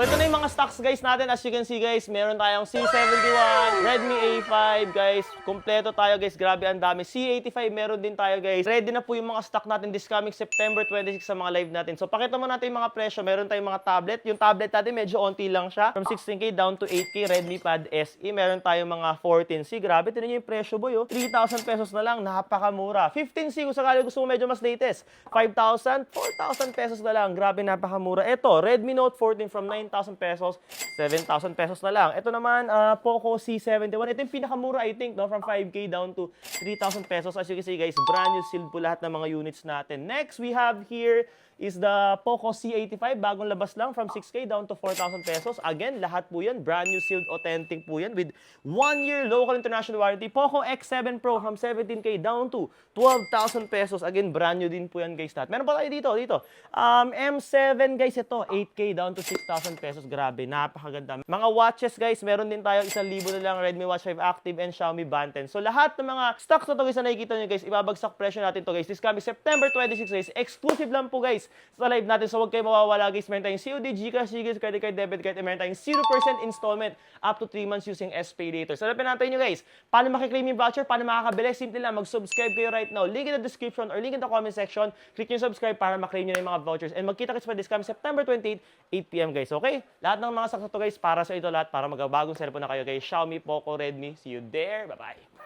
So ito na yung mga stocks guys natin. As you can see guys, meron tayong C71, Redmi A5 guys. Kompleto tayo guys, grabe ang dami. C85 meron din tayo guys. Ready na po yung mga stock natin this coming September 26 sa mga live natin. So pakita mo natin yung mga presyo. Meron tayong mga tablet. Yung tablet natin medyo onti lang siya. From 16K down to 8K, Redmi Pad SE. Meron tayong mga 14C. Grabe, tinan nyo yung presyo boy. 3,000 pesos na lang, napakamura. 15C kung sakali gusto mo medyo mas latest. 5,000, 4,000 pesos na lang. Grabe, napakamura. Ito, Redmi Note 14 from 9,000 pesos, 7,000 pesos na lang. Ito naman, Poco C71. Ito yung pinakamura, I think, no? From 5K down to 3,000 pesos. As you can see, guys, brand new sealed po lahat ng mga units natin. Next, we have here is the Poco C85. Bagong labas lang from 6K down to 4,000 pesos. Again, lahat po yan. Brand new sealed, authentic po yan with 1 year local international warranty. Poco X7 Pro from 17K down to 12,000 pesos. Again, brand new din po yan, guys. Meron pa tayo dito. M7, guys, ito. 8K down to 6,000 pesos. Grabe, napakaganda. Mga watches, guys, meron din tayo 1,000 na lang Redmi Watch 5 Active and Xiaomi Band 10. So, lahat ng mga stocks na to, guys, na nakikita nyo, guys, ibabagsak presyo natin to, guys. This coming September 26, guys. Exclusive lang po, guys, sa live natin. So, huwag kayo mawawala, guys. Meron tayong COD, GCash, Gcash, credit card, debit card, and meron tayong 0% installment up to 3 months using SPay later. So, hanapin natin nyo, guys. Paano makiklaim yung voucher? Paano makakabili? Simple lang. Mag-subscribe kayo right now. Link in the description or link in the comment section. Click nyo subscribe para maklaim nyo na yung mga vouchers. And magkita-kits pa this coming September 28, 8 PM, guys. Okay? Lahat ng mga stocks na to, guys, para sa ito lahat, para magabagong cellphone na kayo, guys. Xiaomi, Poco, Redmi. See you there. Bye-bye.